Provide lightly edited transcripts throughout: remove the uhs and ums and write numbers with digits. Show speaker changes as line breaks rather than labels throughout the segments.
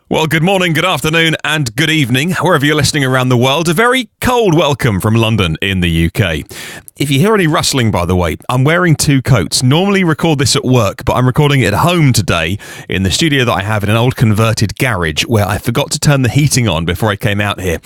Well, good morning, good afternoon, and good evening, wherever you're listening around the world. A very cold welcome from London in the UK. If you hear any rustling, by the way, I'm wearing two coats. Normally record this at work, but I'm recording it at home today in the studio that I have in an old converted garage where I forgot to turn the heating on before I came out here.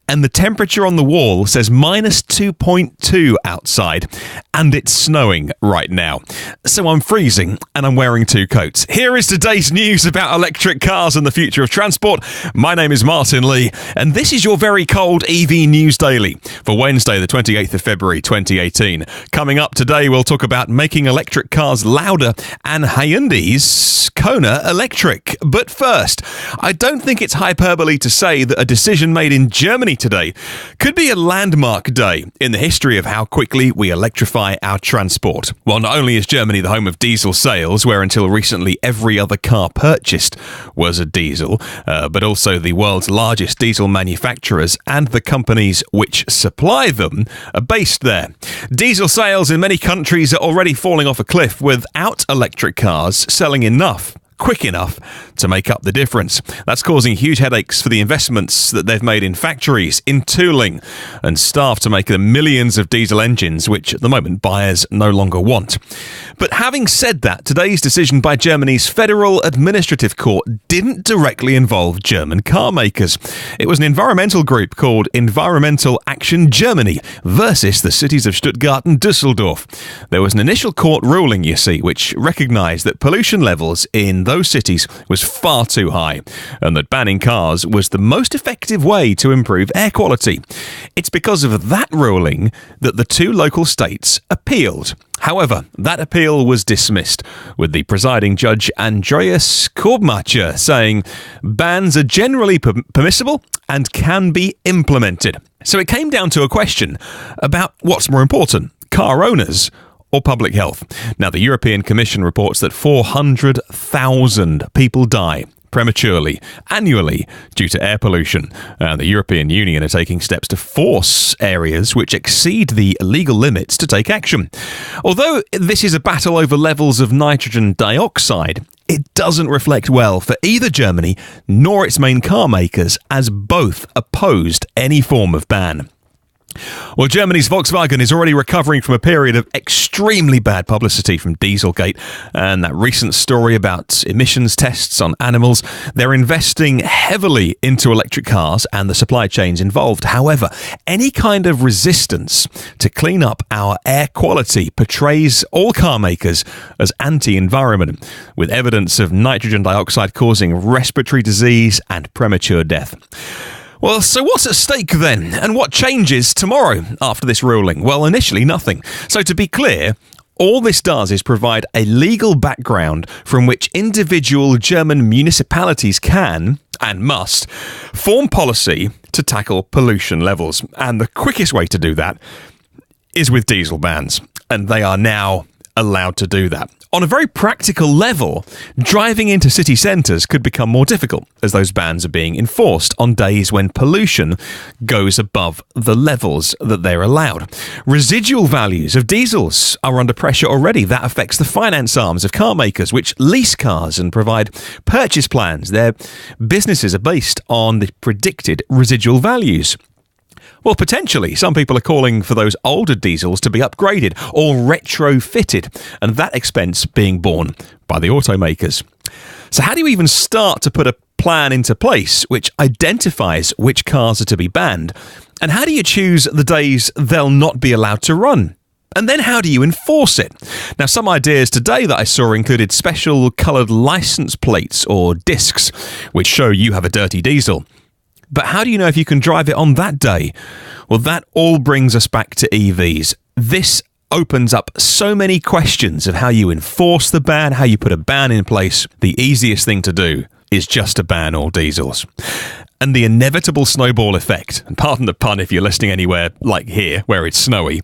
And the temperature on the wall says minus 2.2 outside, and it's snowing right now. So I'm freezing, and I'm wearing two coats. Here is today's news about electric cars and the future of transport. My name is Martin Lee, and this is your very cold EV News Daily for Wednesday, the 28th of February, 2018. Coming up today, we'll talk about making electric cars louder and Hyundai's Kona electric. But first, I don't think it's hyperbole to say that a decision made in Germany today could be a landmark day in the history of how quickly we electrify our transport. Well, not only is Germany the home of diesel sales, where until recently every other car purchased was a diesel, but also the world's largest diesel manufacturers and the companies which supply them are based there. Diesel sales in many countries are already falling off a cliff without electric cars selling quick enough to make up the difference. That's causing huge headaches for the investments that they've made in factories, in tooling, and staff to make the millions of diesel engines, which at the moment buyers no longer want. But having said that, today's decision by Germany's Federal Administrative Court didn't directly involve German car makers. It was an environmental group called Environmental Action Germany versus the cities of Stuttgart and Dusseldorf. There was an initial court ruling, you see, which recognised that pollution levels in those cities was far too high, and that banning cars was the most effective way to improve air quality. It's because of that ruling that the two local states appealed. However, that appeal was dismissed, with the presiding judge Andreas Korbmacher saying bans are generally permissible and can be implemented. So it came down to a question about what's more important, car owners or public health. Now, the European Commission reports that 400,000 people die prematurely annually due to air pollution. The European Union are taking steps to force areas which exceed the legal limits to take action. Although this is a battle over levels of nitrogen dioxide, it doesn't reflect well for either Germany nor its main car makers, as both opposed any form of ban. Well, Germany's Volkswagen is already recovering from a period of extremely bad publicity from Dieselgate and that recent story about emissions tests on animals. They're investing heavily into electric cars and the supply chains involved. However, any kind of resistance to clean up our air quality portrays all car makers as anti-environment, with evidence of nitrogen dioxide causing respiratory disease and premature death. Well, so what's at stake then? And what changes tomorrow after this ruling? Well, initially nothing. So to be clear, all this does is provide a legal background from which individual German municipalities can, and must, form policy to tackle pollution levels. And the quickest way to do that is with diesel bans. And they are now allowed to do that. On a very practical level, driving into city centres could become more difficult as those bans are being enforced on days when pollution goes above the levels that they're allowed. Residual values of diesels are under pressure already. That affects the finance arms of car makers, which lease cars and provide purchase plans. Their businesses are based on the predicted residual values. Well, potentially, some people are calling for those older diesels to be upgraded or retrofitted, and that expense being borne by the automakers. So how do you even start to put a plan into place which identifies which cars are to be banned? And how do you choose the days they'll not be allowed to run? And then how do you enforce it? Now, some ideas today that I saw included special coloured license plates or discs which show you have a dirty diesel. But how do you know if you can drive it on that day? Well, that all brings us back to EVs. This opens up so many questions of how you enforce the ban, how you put a ban in place. The easiest thing to do is just to ban all diesels. And the inevitable snowball effect, and pardon the pun if you're listening anywhere like here, where it's snowy,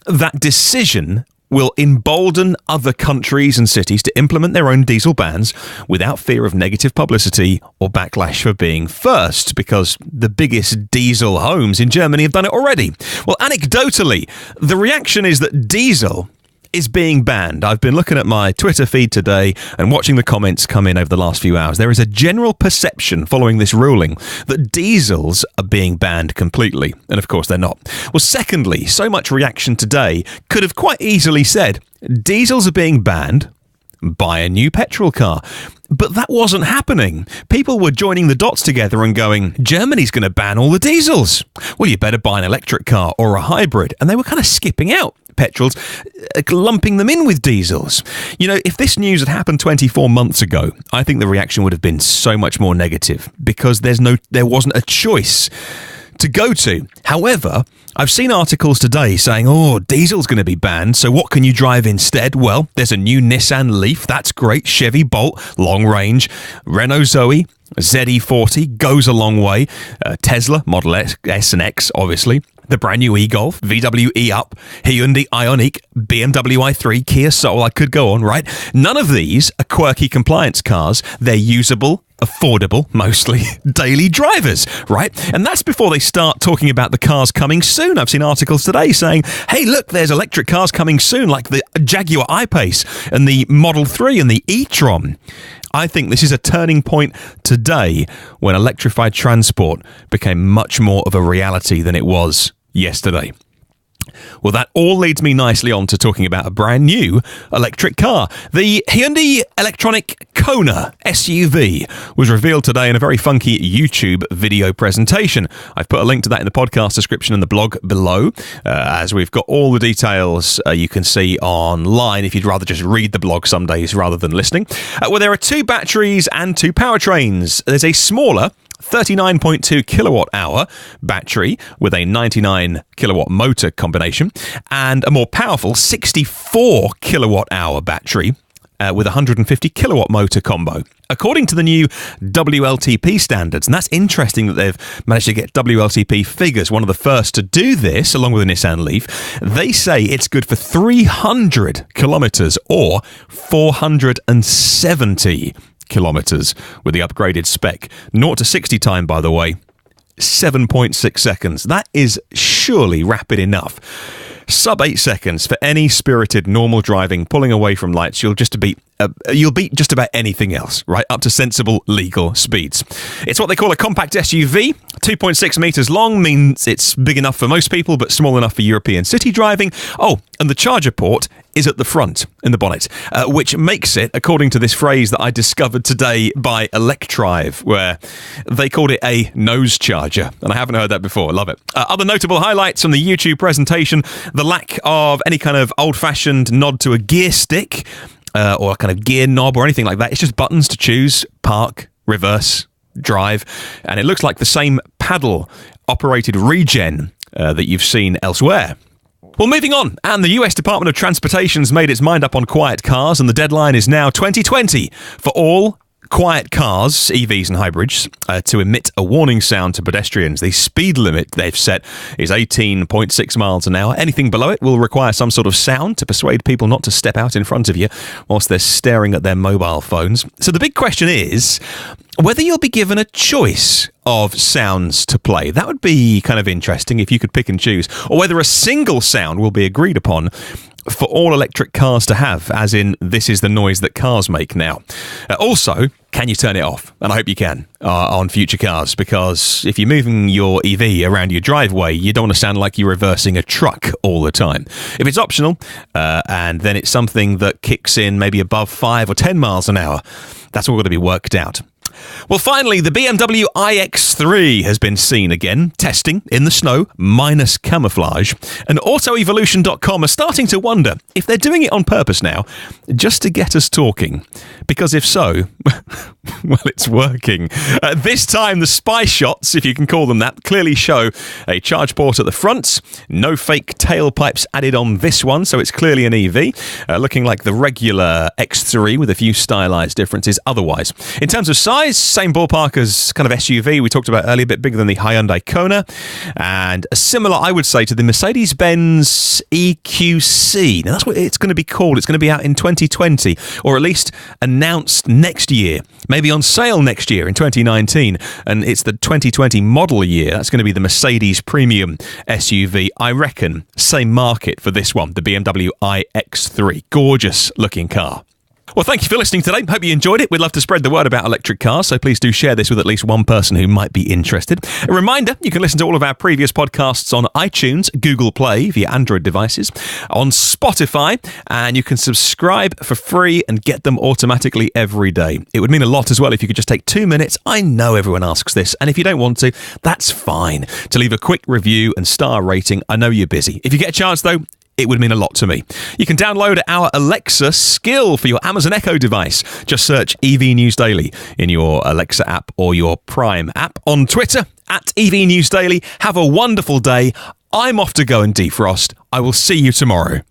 that decision will embolden other countries and cities to implement their own diesel bans without fear of negative publicity or backlash for being first, because the biggest diesel homes in Germany have done it already. Well, anecdotally, the reaction is that diesel is being banned. I've been looking at my Twitter feed today and watching the comments come in over the last few hours. There is a general perception following this ruling that diesels are being banned completely. And of course they're not. Well, secondly, so much reaction today could have quite easily said, diesels are being banned, buy a new petrol car. But that wasn't happening. People were joining the dots together and going, Germany's going to ban all the diesels. Well, you better buy an electric car or a hybrid. And they were kind of skipping out petrols, lumping them in with diesels. You know, if this news had happened 24 months ago, I think the reaction would have been so much more negative because there wasn't a choice to go to. However, I've seen articles today saying, diesel's going to be banned, so what can you drive instead? Well, there's a new Nissan Leaf, that's great, Chevy Bolt, long range, Renault Zoe, ZE40 goes a long way, Tesla Model S and X, obviously, the brand new e-Golf, VW e-Up, Hyundai Ioniq, BMW i3, Kia Soul, I could go on, right? None of these are quirky compliance cars. They're usable, affordable, mostly daily drivers, right? And that's before they start talking about the cars coming soon. I've seen articles today saying, hey, look, there's electric cars coming soon, like the Jaguar I-Pace and the Model 3 and the e-tron. I think this is a turning point today when electrified transport became much more of a reality than it was yesterday. Well, that all leads me nicely on to talking about a brand new electric car. The Hyundai electronic Kona SUV was revealed today in a very funky YouTube video presentation. I've put a link to that in the podcast description and the blog below, as we've got all the details you can see online if you'd rather just read the blog some days rather than listening. Well, there are 2 batteries and 2 powertrains. There's a smaller 39.2 kilowatt hour battery with a 99 kilowatt motor combination and a more powerful 64 kilowatt hour battery with a 150 kilowatt motor combo. According to the new WLTP standards, and that's interesting that they've managed to get WLTP figures, one of the first to do this, along with the Nissan Leaf, they say it's good for 300 kilometers or 470 kilometers with the upgraded spec. 0 to 60 time, by the way, 7.6 seconds. That is surely rapid enough. Sub 8 seconds for any spirited normal driving, pulling away from lights. You'll beat just about anything else, right? Up to sensible legal speeds. It's what they call a compact SUV. 2.6 meters long means it's big enough for most people, but small enough for European city driving. Oh, and the charger port is at the front in the bonnet, which makes it, according to this phrase that I discovered today by electrify, where they called it a nose charger, and I haven't heard that before. I love it. Other notable highlights from the YouTube presentation: the lack of any kind of old-fashioned nod to a gear stick or a kind of gear knob or anything like that. It's just buttons to choose: park, reverse, drive, and it looks like the same paddle-operated regen that you've seen elsewhere. Well, moving on, and the US Department of Transportation's made its mind up on quiet cars, and the deadline is now 2020 for all quiet cars, EVs and hybrids, to emit a warning sound to pedestrians. The speed limit they've set is 18.6 miles an hour. Anything below it will require some sort of sound to persuade people not to step out in front of you whilst they're staring at their mobile phones. So the big question is whether you'll be given a choice of sounds to play. That would be kind of interesting if you could pick and choose. Or whether a single sound will be agreed upon for all electric cars to have, as in, this is the noise that cars make now. Also, can you turn it off? And I hope you can on future cars, because if you're moving your EV around your driveway, you don't want to sound like you're reversing a truck all the time. If it's optional, and then it's something that kicks in maybe above 5 or 10 miles an hour, that's all got to be worked out. Well, finally, the BMW iX3 has been seen again, testing in the snow, minus camouflage. And AutoEvolution.com are starting to wonder if they're doing it on purpose now, just to get us talking. Because if so, well, it's working. This time, the spy shots, if you can call them that, clearly show a charge port at the front. No fake tailpipes added on this one, so it's clearly an EV, looking like the regular X3 with a few stylized differences otherwise. In terms of size, size, same ballpark as kind of SUV we talked about earlier, a bit bigger than the Hyundai Kona, and a similar, I would say, to the Mercedes-Benz EQC. Now, that's what it's going to be called. It's going to be out in 2020, or at least announced next year, maybe on sale next year in 2019, and it's the 2020 model year. That's going to be the Mercedes premium SUV. I reckon same market for this one, the BMW iX3. Gorgeous looking car. Well, thank you for listening today. Hope you enjoyed it. We'd love to spread the word about electric cars, so please do share this with at least one person who might be interested. A reminder, you can listen to all of our previous podcasts on iTunes, Google Play via Android devices, on Spotify, and you can subscribe for free and get them automatically every day. It would mean a lot as well if you could just take 2 minutes. I know everyone asks this, and if you don't want to, that's fine. To leave a quick review and star rating. I know you're busy. If you get a chance, though, it would mean a lot to me. You can download our Alexa skill for your Amazon Echo device. Just search EV News Daily in your Alexa app or your Prime app. On Twitter, @EV News Daily. Have a wonderful day. I'm off to go and defrost. I will see you tomorrow.